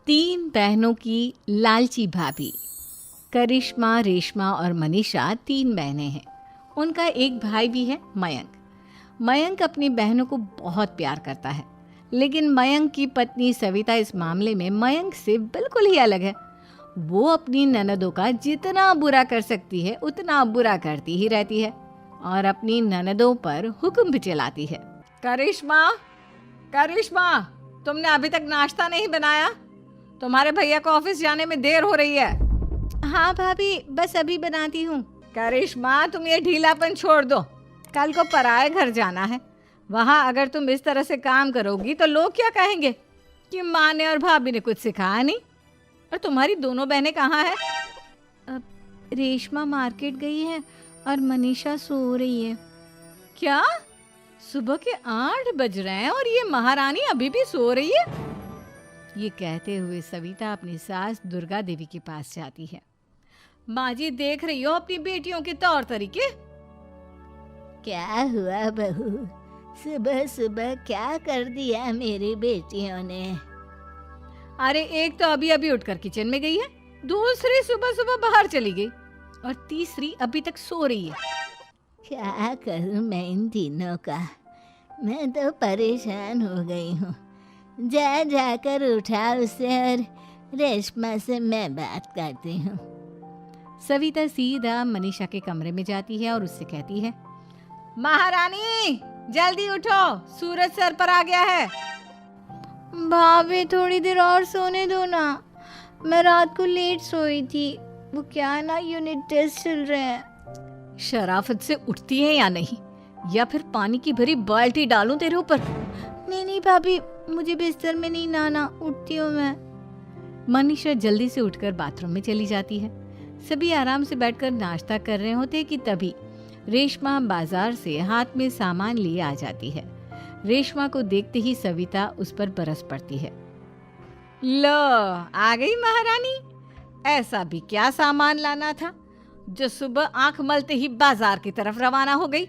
तीन बहनों की लालची भाभी। करिश्मा, रेशमा और मनीषा तीन बहनें हैं। उनका एक भाई भी है, मयंक। मयंक अपनी बहनों को बहुत प्यार करता है, लेकिन मयंक की पत्नी सविता इस मामले में मयंक से बिल्कुल ही अलग है। वो अपनी ननदों का जितना बुरा कर सकती है उतना बुरा करती ही रहती है और अपनी ननदों पर हुक्म भी चलाती है। करिश्मा, करिश्मा, तुमने अभी तक नाश्ता नहीं बनाया? तुम्हारे भैया को ऑफिस जाने में देर हो रही है। हाँ भाभी, बस अभी बनाती हूँ। करिश्मा, तुम ये ढीलापन छोड़ दो। कल को पराए घर जाना है। वहाँ अगर तुम इस तरह से काम करोगी तो लोग क्या कहेंगे कि माँ ने और भाभी ने कुछ सिखाया नहीं। और तुम्हारी दोनों बहनें कहाँ हैं? अब रेशमा मार्केट गई है और मनीषा सो रही है। क्या? सुबह के 8 बज रहे हैं और ये महारानी अभी भी सो रही है? ये कहते हुए सविता अपनी सास दुर्गा देवी के पास जाती है। माँ जी, देख रही हो अपनी बेटियों के तौर तरीके? क्या हुआ बहू, सुबह सुबह क्या कर दिया मेरी बेटियों ने? अरे एक तो अभी अभी उठकर किचन में गई है, दूसरी सुबह सुबह बाहर चली गई और तीसरी अभी तक सो रही है। क्या करूं मैं इन तीनों का? मैं तो परेशान हो गई हूँ। जा जाकर उठा उसे और रेशमा से मैं बात करती हूँ। सविता सीधा मनीषा के कमरे में जाती है और उससे कहती है, महारानी जल्दी उठो, सूरज सर पर आ गया है। भाभी थोड़ी देर और सोने दो ना, मैं रात को लेट सोई थी। वो क्या है ना, यूनिट टेस्ट चल रहे हैं। शराफत से उठती है या नहीं, या फिर पानी की भरी बाल्टी डालूं तेरे ऊपर? नहीं नहीं भाभी, मुझे बिस्तर में नहीं नहाना, उठती हूँ मैं। मनीषा जल्दी से उठकर बाथरूम में चली जाती है। सभी आराम से बैठकर नाश्ता कर रहे होते कि तभी रेशमा बाजार से हाथ में सामान लिए आ जाती है। रेशमा को देखते ही सविता उस पर बरस पड़ती है। लो, आ गई महारानी। ऐसा भी क्या सामान लाना था जो सुबह आंख मलते ही बाजार की तरफ रवाना हो गई?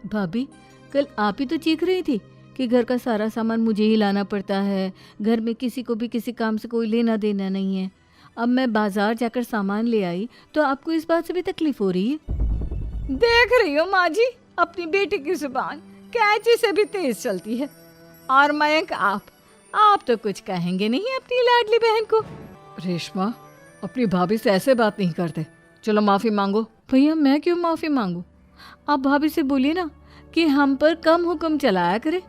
भाभी, कल आप ही तो चीख रही थी कि घर का सारा सामान मुझे ही लाना पड़ता है, घर में किसी को भी किसी काम से कोई लेना देना नहीं है। अब मैं बाजार जाकर सामान ले आई तो आपको इस बात से भी तकलीफ हो रही है? देख रही हो माँ जी, अपनी बेटी की जुबान कैंची से भी तेज चलती है। और मयंक, आप तो कुछ कहेंगे नहीं अपनी लाडली बहन को? रेशमा, अपनी भाभी से ऐसे बात नहीं करते। चलो माफी मांगो। भैया, मैं क्यों माफी मांगू? आप भाभी से बोलिए ना कि हम पर कम हुक्म चलाया करे।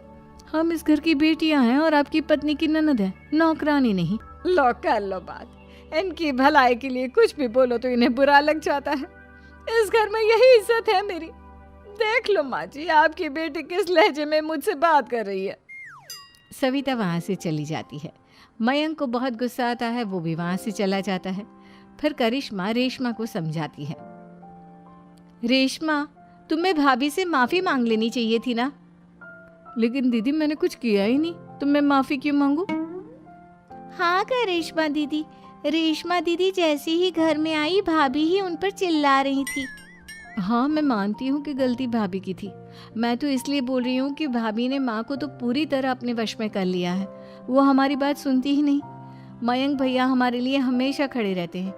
हम इस घर की बेटियां हैं और आपकी पत्नी की ननद है, नौकरानी नहीं। लो कर लो बात। इनकी भलाई के लिए कुछ भी बोलो तो इन्हें बुरा लग जाता है। इस घर में यही इज्जत है मेरी। देख लो माँ जी, आपकी बेटी किस लहजे में मुझसे बात कर रही है। सविता वहाँ से चली जाती है। मयंक को बहुत गुस्सा आता है, वो भी वहाँ से चला जाता है। फिर करिश्मा रेशमा को समझाती है। रेशमा, तुम्हें भाभी से माफी मांग लेनी चाहिए थी ना। लेकिन दीदी, मैंने कुछ किया ही नहीं, तो मैं माफी क्यों मांगू? हाँ करिश्मा दीदी, रेशमा दीदी जैसे ही घर में आई भाभी ही उन पर चिल्ला रही थी। हाँ, मैं मानती हूँ कि गलती भाभी की थी। मैं तो इसलिए बोल रही हूँ कि भाभी ने माँ को तो पूरी तरह अपने वश में कर लिया है। वो हमारी बात सुनती ही नहीं। मयंक भैया हमारे लिए हमेशा खड़े रहते हैं,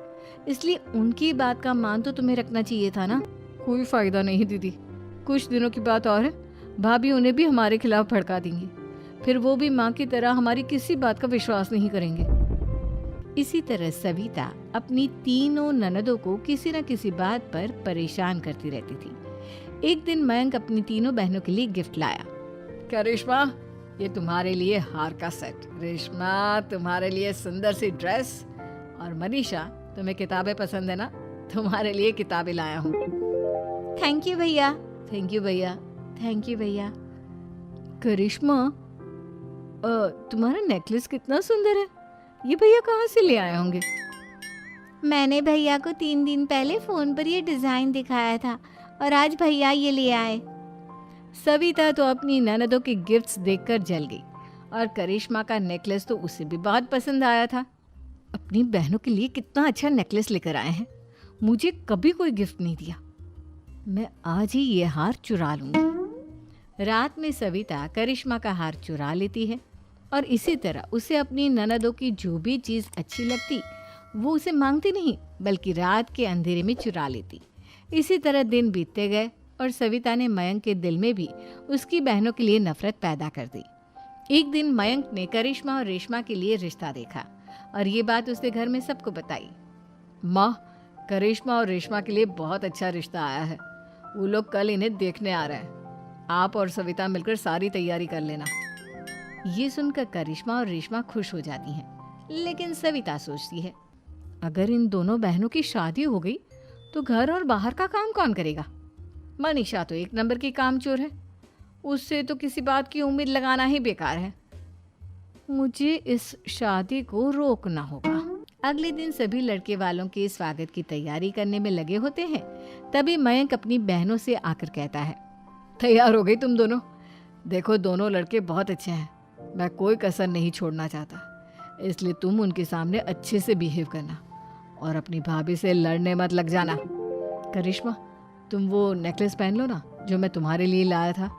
इसलिए उनकी बात का मान तो तुम्हें रखना चाहिए था ना। कोई फायदा नहीं दीदी, कुछ दिनों की बात और है, भाभी उन्हें भी हमारे खिलाफ भड़का देंगी। फिर वो भी माँ की तरह हमारी किसी बात का विश्वास नहीं करेंगे। इसी तरह सविता अपनी तीनों ननदों को किसी न किसी बात पर परेशान करती रहती थी। एक दिन मयंक अपनी तीनों बहनों के लिए गिफ्ट लाया। क्या रेशमा, ये तुम्हारे लिए हार का सेट। रेशमा, तुम्हारे लिए सुंदर सी ड्रेस। और मनीषा, तुम्हें किताबें पसंद है ना, तुम्हारे लिए किताबें लाया हूँ। थैंक यू भैया। थैंक यू भैया। थैंक यू भैया। करिश्मा, तुम्हारा नेकलेस कितना सुंदर है। ये भैया कहाँ से ले आए होंगे? मैंने भैया को 3 दिन पहले फोन पर ये डिजाइन दिखाया था और आज भैया ये ले आए। सविता तो अपनी ननदों के गिफ्ट्स देखकर जल गई और करिश्मा का नेकलेस तो उसे भी बहुत पसंद आया था। अपनी बहनों के लिए कितना अच्छा नेकलेस लेकर आए हैं, मुझे कभी कोई गिफ्ट नहीं दिया। मैं आज ही ये हार चुरा लूंगी। रात में सविता करिश्मा का हार चुरा लेती है और इसी तरह उसे अपनी ननदों की जो भी चीज़ अच्छी लगती वो उसे मांगती नहीं, बल्कि रात के अंधेरे में चुरा लेती। इसी तरह दिन बीतते गए और सविता ने मयंक के दिल में भी उसकी बहनों के लिए नफरत पैदा कर दी। एक दिन मयंक ने करिश्मा और रेशमा के लिए रिश्ता देखा और ये बात उसने घर में सबको बताई। माँ, करिश्मा और रेशमा के लिए बहुत अच्छा रिश्ता आया है। वो लोग कल इन्हें देखने आ रहे हैं। आप और सविता मिलकर सारी तैयारी कर लेना। ये सुनकर करिश्मा और रेशमा खुश हो जाती हैं, लेकिन सविता सोचती है, अगर इन दोनों बहनों की शादी हो गई तो घर और बाहर का काम कौन करेगा? मनीषा तो एक नंबर की कामचोर है, उससे तो किसी बात की उम्मीद लगाना ही बेकार है। मुझे इस शादी को रोकना होगा। अगले दिन सभी लड़के वालों के स्वागत की तैयारी करने में लगे होते हैं। तभी मयंक अपनी बहनों से आकर कहता है, तैयार हो गई तुम दोनों? देखो, दोनों लड़के बहुत अच्छे हैं, मैं कोई कसर नहीं छोड़ना चाहता, इसलिए तुम उनके सामने अच्छे से बिहेव करना और अपनी भाभी से लड़ने मत लग जाना। करिश्मा, तुम वो नेकलेस पहन लो ना जो मैं तुम्हारे लिए लाया था।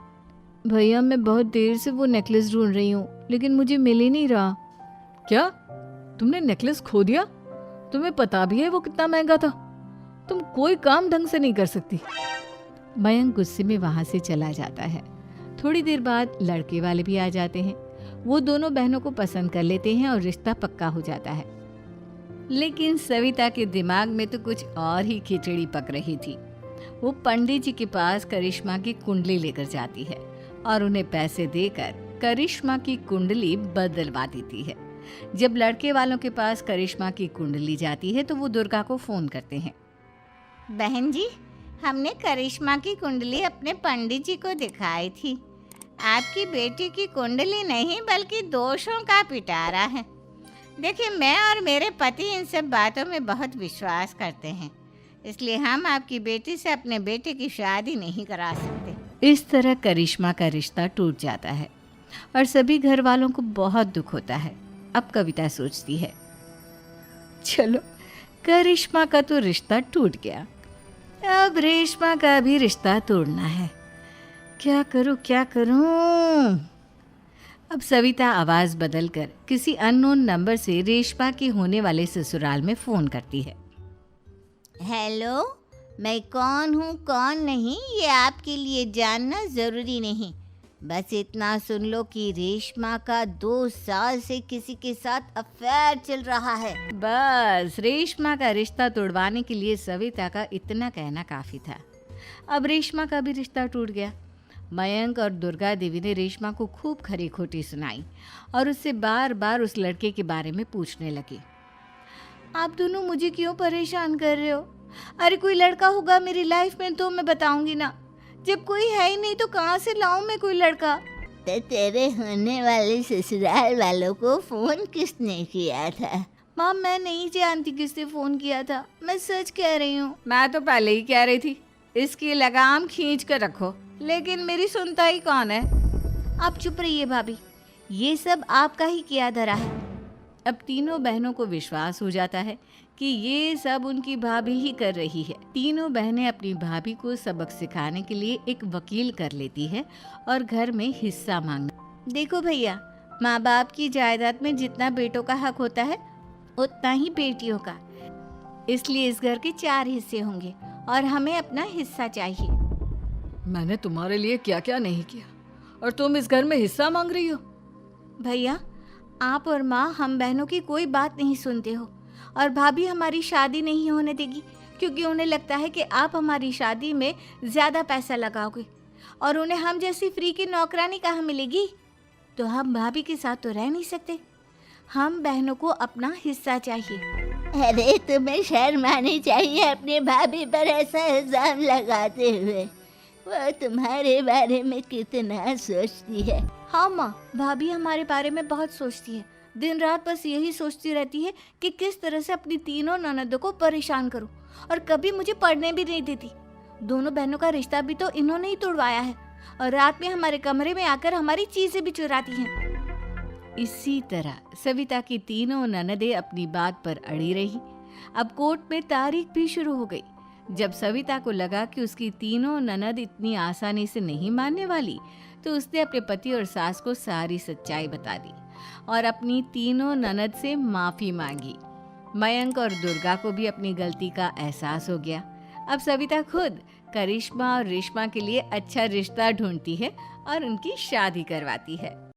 भैया, मैं बहुत देर से वो नेकलेस ढूंढ रही हूँ, लेकिन मुझे मिल ही नहीं रहा। क्या? तुमने नेकलेस खो दिया? तुम्हें पता भी है वो कितना महंगा था? तुम कोई काम ढंग से नहीं कर सकती। मयंक गुस्से में वहां से चला जाता है। थोड़ी देर बाद लड़के वाले भी आ जाते हैं। वो दोनों बहनों को पसंद कर लेते हैं और रिश्ता पक्का हो जाता है। लेकिन सविता के दिमाग में तो कुछ और ही खिचड़ी पक रही थी। वो पंडित जी के पास करिश्मा की कुंडली लेकर जाती है और उन्हें पैसे देकर करिश्मा की कुंडली बदलवा देती है। जब लड़के वालों के पास करिश्मा की कुंडली जाती है तो वो दुर्गा को फोन करते हैं। बहन जी, हमने करिश्मा की कुंडली अपने पंडित जी को दिखाई थी। आपकी बेटी की कुंडली नहीं बल्कि दोषों का पिटारा है। देखिए, मैं और मेरे पति इन सब बातों में बहुत विश्वास करते हैं, इसलिए हम आपकी बेटी से अपने बेटे की शादी नहीं करा सकते। इस तरह करिश्मा का रिश्ता टूट जाता है और सभी घर वालों को बहुत दुख होता है। अब कविता सोचती है, चलो, करिश्मा का तो रिश्ता टूट गया, अब रेशमा का भी रिश्ता तोड़ना है। क्या करूं, क्या करूं? अब सविता आवाज बदलकर किसी अननोन नंबर से रेशमा के होने वाले ससुराल में फोन करती है। हेलो, मैं कौन हूँ कौन नहीं ये आपके लिए जानना ज़रूरी नहीं। बस इतना सुन लो कि रेशमा का 2 साल से किसी के साथ अफेयर चल रहा है। बस रेशमा का रिश्ता तोड़वाने के लिए सविता का इतना कहना काफ़ी था। अब रेशमा का भी रिश्ता टूट गया। मयंक और दुर्गा देवी ने रेशमा को खूब खरी खोटी सुनाई और उससे बार बार उस लड़के के बारे में पूछने लगे। आप दोनों मुझे क्यों परेशान कर रहे हो? अरे कोई लड़का होगा मेरी लाइफ में तो मैं बताऊंगी ना। जब कोई है ही नहीं तो कहाँ से लाऊं मैं कोई लड़का? तो तेरे होने वाले ससुराल वालों को फोन किसने किया था? माँ, मैं नहीं जानती किसने फोन किया था, मैं सच कह रही हूँ। मैं तो पहले ही कह रही थी इसकी लगाम खींच कर रखो, लेकिन मेरी सुनता ही कौन है। आप चुप रहिए भाभी, ये सब आपका ही किया धरा है। अब तीनों बहनों को विश्वास हो जाता है कि ये सब उनकी भाभी ही कर रही है। तीनों बहनें अपनी भाभी को सबक सिखाने के लिए एक वकील कर लेती है और घर में हिस्सा मांगना। देखो भैया, माँ बाप की जायदाद में जितना बेटों का हक होता है उतना ही बेटियों का, इसलिए इस घर के 4 हिस्से होंगे और हमें अपना हिस्सा चाहिए। मैंने तुम्हारे लिए क्या क्या नहीं किया और तुम इस घर में हिस्सा मांग रही हो? भैया, आप और माँ हम बहनों की कोई बात नहीं सुनते हो और भाभी हमारी शादी नहीं होने देगी क्योंकि उन्हें लगता है कि आप हमारी शादी में ज़्यादा पैसा लगाओगे और उन्हें हम जैसी फ्री की नौकरानी कहाँ मिलेगी। तो हम भाभी के साथ तो रह नहीं सकते, हम बहनों को अपना हिस्सा चाहिए। अरे तुम्हें शर्म आनी चाहिए अपने भाभी पर ऐसा इल्जाम लगाते हुए। वो तुम्हारे बारे में कितना सोचती है। हाँ माँ, भाभी हमारे बारे में बहुत सोचती है। दिन रात बस यही सोचती रहती है कि किस तरह से अपनी तीनों ननदों को परेशान करूं और कभी मुझे पढ़ने भी नहीं देती। दोनों बहनों का रिश्ता भी तो इन्होंने ही तोड़वाया है और रात में हमारे कमरे में आकर हमारी चीजें भी चुराती हैं। इसी तरह सविता की तीनों ननदें अपनी बात पर अड़ी रही। अब कोर्ट में तारीख भी शुरू हो गई। जब सविता को लगा कि उसकी तीनों ननद इतनी आसानी से नहीं मानने वाली, तो उसने अपने पति और सास को सारी सच्चाई बता दी और अपनी तीनों ननद से माफ़ी मांगी। मयंक और दुर्गा को भी अपनी गलती का एहसास हो गया। अब सविता खुद करिश्मा और रेशमा के लिए अच्छा रिश्ता ढूंढती है और उनकी शादी करवाती है।